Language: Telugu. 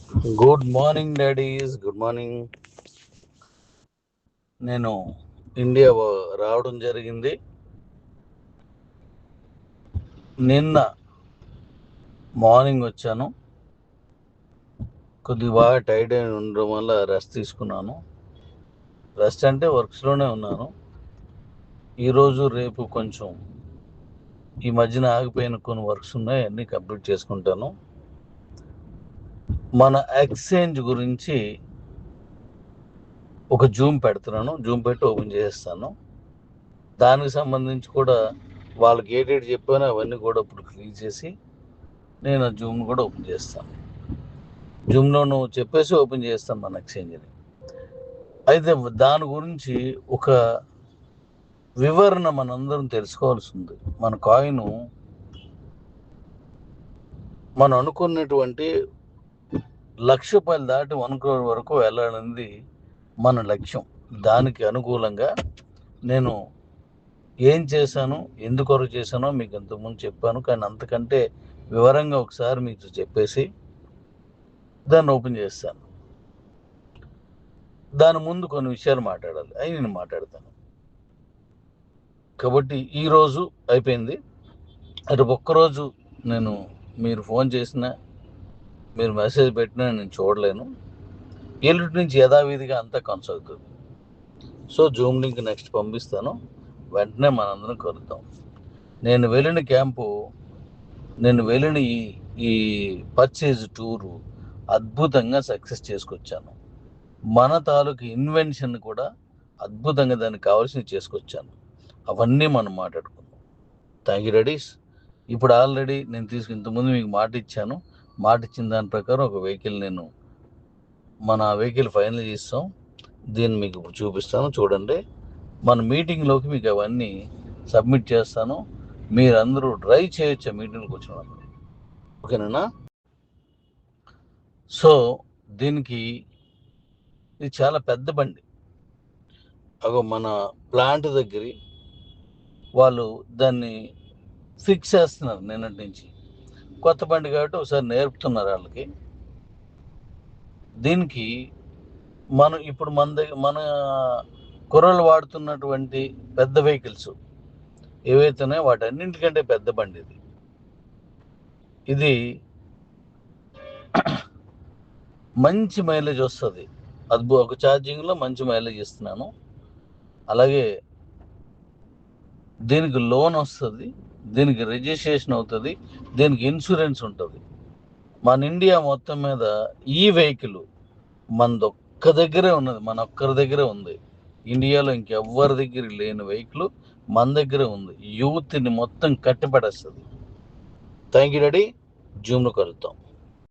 Good morning daddy's, good morning. నేను ఇండియా రావడం జరిగింది. నిన్న మార్నింగ్ వచ్చాను. కొద్దిగా బాగా టైర్డ్ అయి ఉండడం వల్ల రెస్ట్ తీసుకున్నాను. రెస్ట్ అంటే వర్క్స్లోనే ఉన్నాను. ఈరోజు రేపు కొంచెం ఈ మధ్యన ఆగిపోయిన కొన్ని వర్క్స్ ఉన్నాయి, అన్నీ కంప్లీట్ చేసుకుంటాను. మన ఎక్స్చేంజ్ గురించి ఒక జూమ్ పెడుతున్నాను. జూమ్ పెట్టి ఓపెన్ చేస్తాను. దానికి సంబంధించి కూడా వాళ్ళకి ఏటేటి చెప్పానో అవన్నీ కూడా ఇప్పుడు క్లియర్ చేసి నేను ఆ జూమ్ను కూడా ఓపెన్ చేస్తాను. జూమ్లో నువ్వు చెప్పేసి ఓపెన్ చేస్తాను మన ఎక్స్చేంజ్ని. అయితే దాని గురించి ఒక వివరణ మనందరం తెలుసుకోవాల్సి ఉంది. మన కాయిన్ మనం అనుకున్నటువంటి ₹1,00,000 దాటి 1 crore వరకు వెళ్ళాలనేది మన లక్ష్యం. దానికి అనుకూలంగా నేను ఏం చేశాను, ఎందుకొరకు చేశానో మీకు ఇంతకుముందు చెప్పాను. కానీ అంతకంటే వివరంగా ఒకసారి మీకు చెప్పేసి దాన్ని ఓపెన్ చేస్తాను. దాని ముందు కొన్ని విషయాలు మాట్లాడాలి, అవి నేను మాట్లాడతాను. కాబట్టి ఈరోజు అయిపోయింది. రేపు ఒక్కరోజు నేను మీరు ఫోన్ చేసినా మీరు మెసేజ్ పెట్టినా నేను చూడలేను. ఎల్లుండి నుంచి యథావిధిగా అంతా కొనసాగుతుంది. సో జూమ్ లింక్ నెక్స్ట్ పంపిస్తాను, వెంటనే మనందరం కలుద్దాం. నేను వెళ్ళిన ఈ పర్చేజ్ టూరు అద్భుతంగా సక్సెస్ చేసుకొచ్చాను. మన తాలూకు ఇన్వెన్షన్ కూడా అద్భుతంగా దానికి కావాల్సినవి చేసుకొచ్చాను. అవన్నీ మనం మాట్లాడుకుందాం. Thank you daddy's. ఇప్పుడు ఆల్రెడీ నేను ఇంతకుముందు మీకు మాట ఇచ్చాను. మాట ఇచ్చిన దాని ప్రకారం ఒక వెహికల్ మన వెహికల్ ఫైనల్ చేస్తాం. దీన్ని మీకు ఇప్పుడు చూపిస్తాను, చూడండి. మన మీటింగ్లోకి మీకు అవన్నీ సబ్మిట్ చేస్తాను. మీరందరూ డ్రైవ్ చేయొచ్చు మీటింగ్కి వచ్చినప్పుడు, ఓకేనా? సో దీనికి ఇది చాలా పెద్ద బండి. మన ప్లాంట్ దగ్గర వాళ్ళు దాన్ని ఫిక్స్ చేస్తున్నారు నిన్నటి నుంచి. కొత్త బండి కాబట్టి ఒకసారి నేర్పుతున్నారు వాళ్ళకి. దీనికి ఇప్పుడు మన కుర్రలు వాడుతున్నటువంటి పెద్ద వెహికల్స్ ఏవైతున్నాయో వాటన్నింటికంటే పెద్ద బండి ఇది మంచి మైలేజ్ వస్తుంది. ఒక ఛార్జింగ్లో మంచి మైలేజ్ ఇస్తున్నాను. అలాగే దీనికి లోన్ వస్తుంది, దీనికి రిజిస్ట్రేషన్ అవుతుంది, దీనికి ఇన్సూరెన్స్ ఉంటుంది. మన ఇండియా మొత్తం మీద ఈ వెహికల్ మన ఒక్కరి దగ్గరే ఉంది. ఇండియాలో ఇంకెవ్వరి దగ్గర లేని వెహికల్ మన దగ్గరే ఉంది. యూత్ని మొత్తం కట్టిపడేస్తుంది. Thank you daddy. జూమ్లో కలుద్దాం.